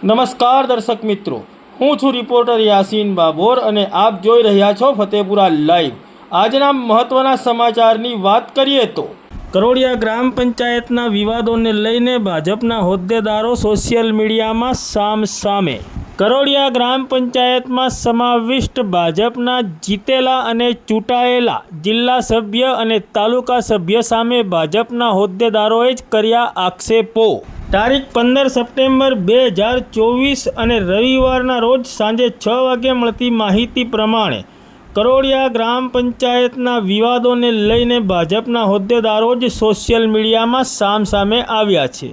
નમસ્કાર દર્શક મિત્રો, હું છું રિપોર્ટર યાસીન બાબોર અને આપ જોઈ રહ્યા છો ફતેપુરા લાઈવ। આજના મહત્વના સમાચારની વાત કરીએ તો કરોડિયા ગ્રામ પંચાયતના વિવાદોને લઈને ભાજપના હોદ્દેદારો સોશિયલ મીડિયામાં સામસામે। કરોડિયા ગ્રામ પંચાયતમાં સમાવિષ્ટ ભાજપના જીતેલા અને ચૂંટાયેલા જિલ્લા સભ્ય અને તાલુકા સભ્ય સામે ભાજપના હોદ્દેદારોએ જ કર્યા આક્ષેપો। તારીખ 15 સપ્ટેમ્બર 2024 અને રવિવારના રોજ સાંજે 6 વાગે મળતી માહિતી પ્રમાણે કરોડિયા ગ્રામ પંચાયતના વિવાદોને લઈને ભાજપના હોદ્દેદારો જ સોશિયલ મીડિયામાં સામસામે આવ્યા છે।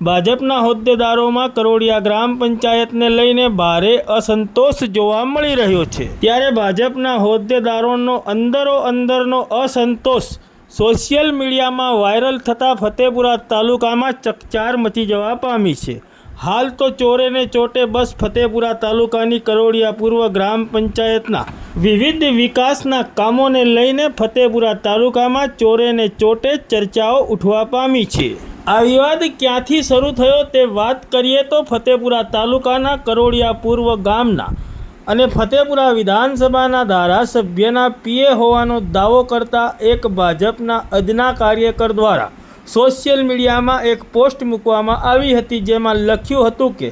ભાજપના હોદ્દેદારોમાં કરોડિયા ગ્રામ પંચાયતને લઈને ભારે અસંતોષ જોવા મળી રહ્યો છે। ત્યારે ભાજપના હોદ્દેદારોનો અંદરનો અસંતોષ સોશિયલ મીડિયામાં વાયરલ થતાં ફતેપુરા તાલુકામાં ચકચાર મચી જવા પામી છે। હાલ તો ચોરે ને ચોટે બસ ફતેપુરા તાલુકાની કરોડિયા પૂર્વ ગ્રામ પંચાયતના વિવિધ વિકાસના કામોને લઈને ફતેપુરા તાલુકામાં ચોરે ને ચોટે ચર્ચાઓ ઉઠવા પામી છે। આ વિવાદ ક્યાંથી શરૂ થયો તે વાત કરીએ તો ફતેપુરા તાલુકાના કરોડિયા પૂર્વ ગામના અને ફતેપુરા વિધાનસભાના ધારાસભ્યના પીએ હોવાનો દાવો કરતા એક ભાજપના અદના કાર્યકર દ્વારા સોશિયલ મીડિયામાં એક પોસ્ટ મૂકવામાં આવી હતી, જેમાં લખ્યું હતું કે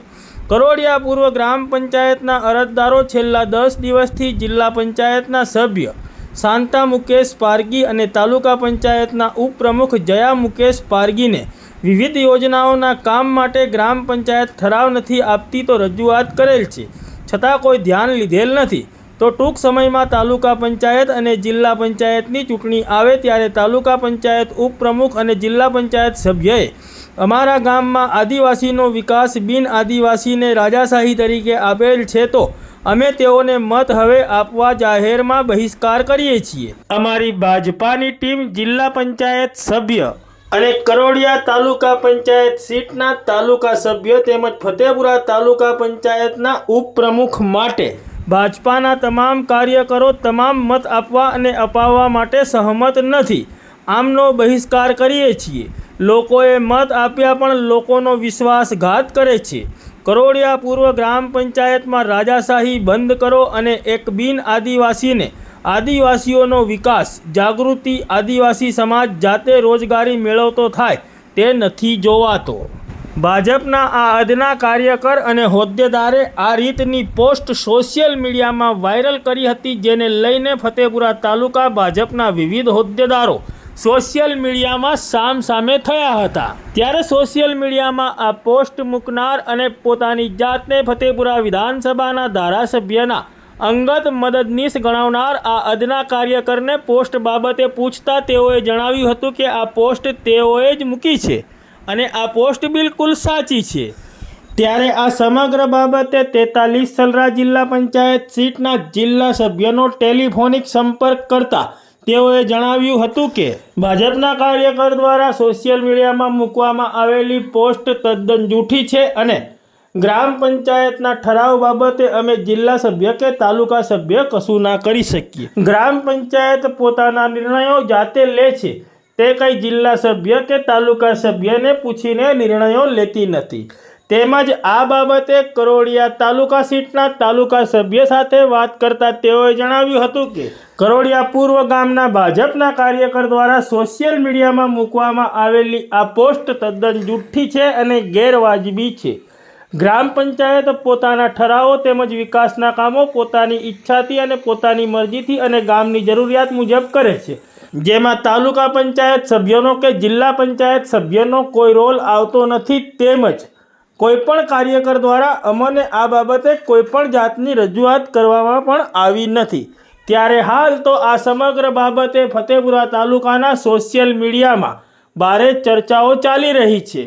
કરોડિયા પૂર્વ ગ્રામ પંચાયતના અરજદારો છેલ્લા 10 દિવસથી જિલ્લા પંચાયતના સભ્ય શાંતા મુકેશ પારગી અને તાલુકા પંચાયતના ઉપપ્રમુખ જયા મુકેશ પારગીને વિવિધ યોજનાઓના કામ માટે ગ્રામ પંચાયત ઠરાવ નથી આપતી તો રજૂઆત કરેલ છે, છતાં કોઈ ધ્યાન લીધેલ નથી। તો ટૂંક સમયમાં તાલુકા પંચાયત અને જિલ્લા પંચાયતની ચૂંટણી આવે ત્યારે તાલુકા પંચાયત ઉપપ્રમુખ અને જિલ્લા પંચાયત સભ્યએ અમારા ગામમાં આદિવાસીનો વિકાસ બિન આદિવાસીને રાજાશાહી તરીકે આપેલ છે, તો અમે તેઓને મત હવે આપવા જાહેરમાં બહિષ્કાર કરીએ છીએ। અમારી ભાજપાની ટીમ જિલ્લા પંચાયત સભ્ય અને કરોડિયા તાલુકા પંચાયત સીટના તાલુકા સભ્ય તેમજ ફતેપુરા તાલુકા પંચાયતના ઉપપ્રમુખ માટે ભાજપાના તમામ કાર્યકરો તમામ મત આપવા અને અપાવવા માટે સહમત નથી, આમનો બહિષ્કાર કરીએ છીએ। લોકોએ મત આપ્યા પણ લોકોનો વિશ્વાસઘાત કરે છે। કરોડિયા પૂર્વ ગ્રામ પંચાયતમાં રાજાશાહી બંધ કરો અને એક બિન આદિવાસીને આદિવાસીઓનો વિકાસ જાગૃતિ આદિવાસી સમાજ જાતે રોજગારી મેળવતો થાય તે નથી જોવાતો। ભાજપના આ અદના કાર્યકર અને હોદ્દેદારે આ રીતની પોસ્ટ સોશિયલ મીડિયામાં વાયરલ કરી હતી, જેને લઈને ફતેપુરા તાલુકા ભાજપના વિવિધ હોદ્દેદારો સોશિયલ મીડિયામાં સામસામે થયા હતા। ત્યારે સોશિયલ મીડિયામાં આ પોસ્ટ મૂકનાર અને પોતાની જાતને ફતેપુરા વિધાનસભાના ધારાસભ્યના અંગત મદદનીશ ગણાવનાર આ અદના કાર્યકરને પોસ્ટ બાબતે પૂછતા તેઓએ જણાવ્યું હતું કે આ પોસ્ટ તેઓએ જ મૂકી છે અને આ પોસ્ટ બિલકુલ સાચી છે। ત્યારે આ સમગ્ર બાબતે 43 સલરા જિલ્લા પંચાયત સીટના જિલ્લા સભ્યનો ટેલિફોનિક સંપર્ક કરતા તેઓએ જણાવ્યું હતું કે ભાજપના કાર્યકર દ્વારા સોશિયલ મીડિયામાં મૂકવામાં આવેલી પોસ્ટ તદ્દન જૂઠી છે અને ગ્રામ પંચાયતના ઠરાવ બાબતે અમે જિલ્લા સભ્ય કે તાલુકા સભ્ય કશું ના કરી શકીએ। ગ્રામ પંચાયત પોતાના નિર્ણયો જાતે લે છે, તે કંઈ જિલ્લા સભ્ય કે તાલુકા સભ્યને પૂછીને નિર્ણયો લેતી નથી। તેમજ આ બાબતે કરોડિયા તાલુકા સીટના તાલુકા સભ્ય સાથે વાત કરતા તેઓએ જણાવ્યું હતું કે કરોડિયા પૂર્વ ગામના ભાજપના કાર્યકર દ્વારા સોશિયલ મીડિયામાં મૂકવામાં આવેલી આ પોસ્ટ તદ્દન જૂઠી છે અને ગેરવાજબી છે। ગ્રામ પંચાયત પોતાના ઠરાવો તેમજ વિકાસના કામો પોતાની ઈચ્છાથી અને પોતાની મરજીથી અને ગામની જરૂરિયાત મુજબ કરે છે, જેમાં તાલુકા પંચાયત સભ્યનો કે જિલ્લા પંચાયત સભ્યનો કોઈ રોલ આવતો નથી। તેમજ કોઈપણ કાર્યકર દ્વારા અમને આ બાબતે કોઈપણ જાતની રજૂઆત કરવામાં પણ આવી નથી। ત્યારે હાલ તો આ સમગ્ર બાબતે ફતેપુરા તાલુકાના સોશિયલ મીડિયામાં ભારે ચર્ચાઓ ચાલી રહી છે।